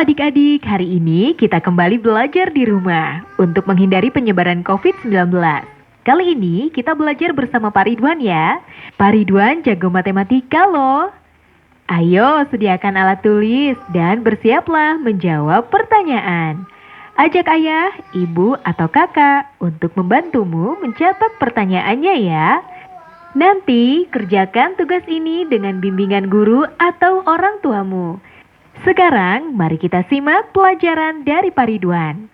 Adik-adik, hari ini kita kembali belajar di rumah untuk menghindari penyebaran COVID-19. Kali ini kita belajar bersama Pak Ridwan ya. Pak Ridwan jago matematika loh. Ayo sediakan alat tulis dan bersiaplah menjawab pertanyaan. Ajak ayah, ibu, atau kakak untuk membantumu mencatat pertanyaannya ya. Nanti kerjakan tugas ini dengan bimbingan guru atau orang tuamu. Sekarang mari kita simak pelajaran dari Pak Ridwan.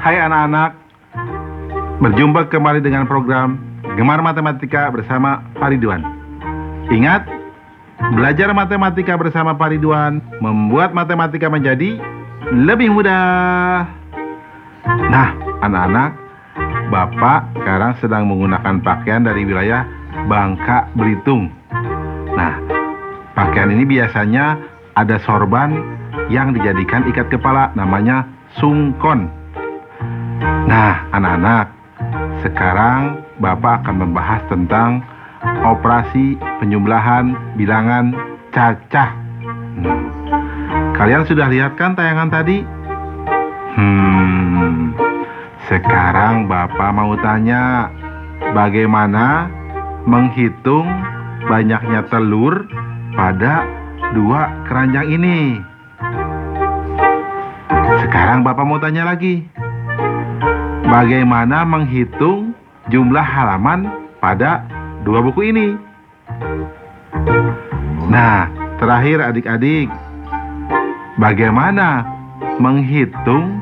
Hai anak-anak, berjumpa kembali dengan program Gemar Matematika bersama Pak Ridwan. Ingat, belajar matematika bersama Pak Ridwan membuat matematika menjadi lebih mudah. Nah, anak-anak, Bapak sekarang sedang menggunakan pakaian dari wilayah Bangka Belitung. Nah, pakaian ini biasanya ada sorban yang dijadikan ikat kepala, namanya sungkon. Nah, anak-anak, sekarang Bapak akan membahas tentang operasi penjumlahan bilangan cacah. Kalian sudah lihat kan tayangan tadi? Sekarang Bapak mau tanya, bagaimana menghitung banyaknya telur pada dua keranjang ini? Sekarang Bapak mau tanya lagi, bagaimana menghitung jumlah halaman pada dua buku ini? Nah, terakhir adik-adik, bagaimana menghitung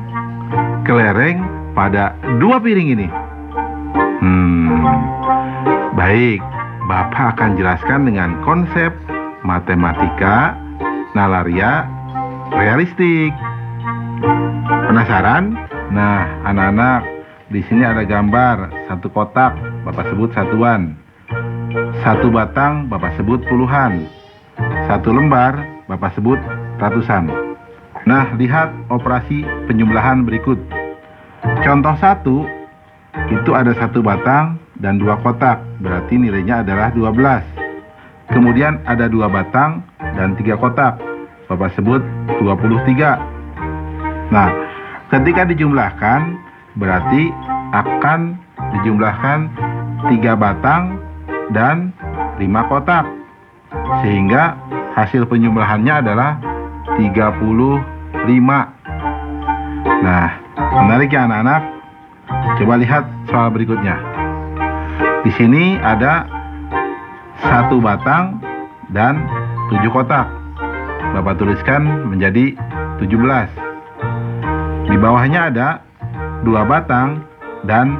kelereng pada dua piring ini? Baik, Bapak akan jelaskan dengan konsep matematika nalaria realistik. Penasaran? Nah, anak-anak, di sini ada gambar satu kotak, Bapak sebut satuan. Satu batang, Bapak sebut puluhan. Satu lembar, Bapak sebut ratusan. Nah, lihat operasi penjumlahan berikut. Contoh 1, itu ada satu batang dan dua kotak, berarti nilainya adalah 12. Kemudian ada dua batang dan tiga kotak, Bapak sebut 23. Nah, ketika dijumlahkan, berarti akan dijumlahkan 3 batang dan 5 kotak. Sehingga hasil penjumlahannya adalah 35. Nah, menarik ya anak-anak? Coba lihat soal berikutnya. Di sini ada 1 batang dan 7 kotak. Bapak tuliskan menjadi 17. Di bawahnya ada 2 batang dan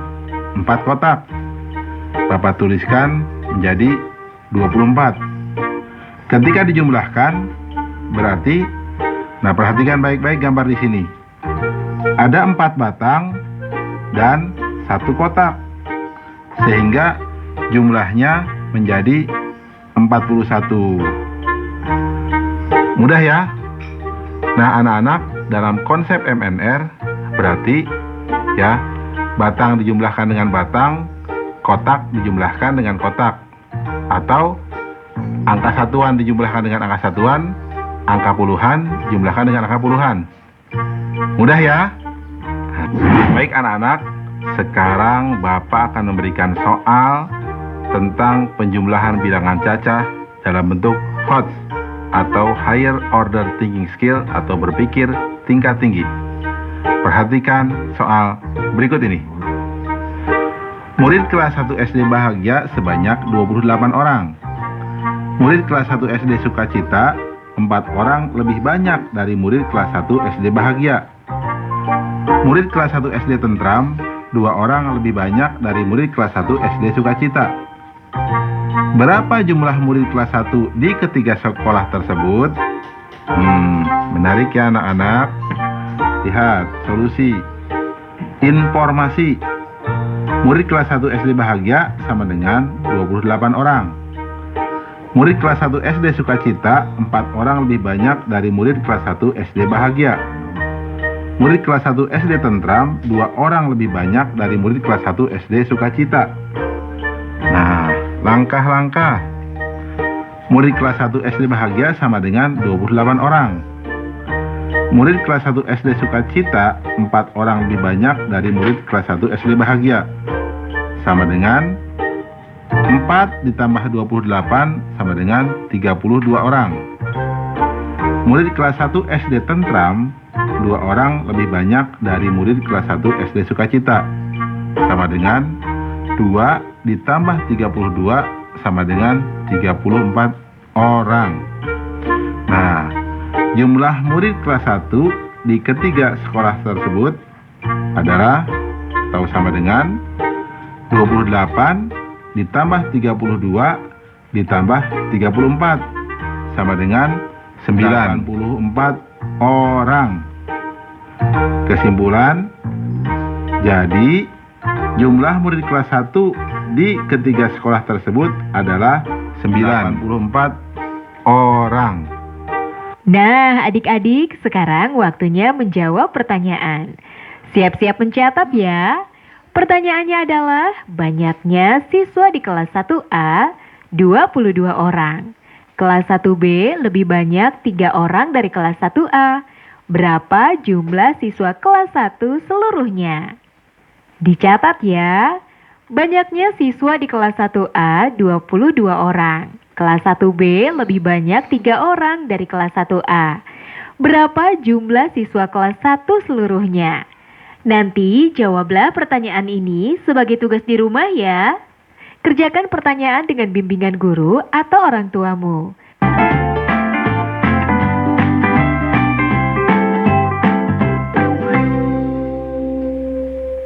4 kotak. Bapak tuliskan menjadi 24. Ketika dijumlahkan, berarti, nah perhatikan baik-baik gambar di sini. Ada 4 batang dan 1 kotak. Sehingga jumlahnya menjadi 41. Mudah ya? Nah anak-anak, dalam konsep MNR berarti ya, batang dijumlahkan dengan batang, kotak dijumlahkan dengan kotak, atau Angka satuan dijumlahkan dengan angka satuan, angka puluhan jumlahkan dengan angka puluhan. Mudah ya? Baik anak-anak, sekarang Bapak akan memberikan soal tentang penjumlahan bilangan cacah dalam bentuk HOTS atau Higher Order Thinking Skill atau berpikir tingkat tinggi. Perhatikan soal berikut ini. Murid kelas 1 SD bahagia sebanyak 28 orang. Murid kelas 1 SD sukacita 4 orang lebih banyak dari murid kelas 1 SD bahagia. Murid kelas 1 SD tentram 2 orang lebih banyak dari murid kelas 1 SD sukacita. Berapa jumlah murid kelas 1 di ketiga sekolah tersebut? Menarik ya anak-anak. Lihat solusi. Informasi. Murid kelas 1 SD bahagia sama dengan 28 orang. Murid kelas 1 SD sukacita 4 orang lebih banyak dari murid kelas 1 SD bahagia. Murid kelas 1 SD tentram 2 orang lebih banyak dari murid kelas 1 SD sukacita. Nah, langkah-langkah. Murid kelas 1 SD bahagia sama dengan 28 orang. Murid kelas 1 SD sukacita 4 orang lebih banyak dari murid kelas 1 SD bahagia. Sama dengan 4 ditambah 28 sama dengan 32 orang. Murid kelas 1 SD tentram 2 orang lebih banyak dari murid kelas 1 SD sukacita. Sama dengan 2 ditambah 32 sama dengan 34 orang. Nah, jumlah murid kelas 1 di ketiga sekolah tersebut adalah atau sama dengan 28 ditambah 32 ditambah 34 sama dengan 94 orang. Kesimpulan, jadi jumlah murid kelas 1 di ketiga sekolah tersebut adalah 94 orang. Nah, adik-adik, sekarang waktunya menjawab pertanyaan. Siap-siap mencatat ya. Pertanyaannya adalah, banyaknya siswa di kelas 1A 22 orang. Kelas 1B lebih banyak 3 orang dari kelas 1A. Berapa jumlah siswa kelas 1 seluruhnya? Dicatat ya. Banyaknya siswa di kelas 1A 22 orang. Kelas 1B lebih banyak 3 orang dari kelas 1A. Berapa jumlah siswa kelas 1 seluruhnya? Nanti jawablah pertanyaan ini sebagai tugas di rumah ya. Kerjakan pertanyaan dengan bimbingan guru atau orang tuamu.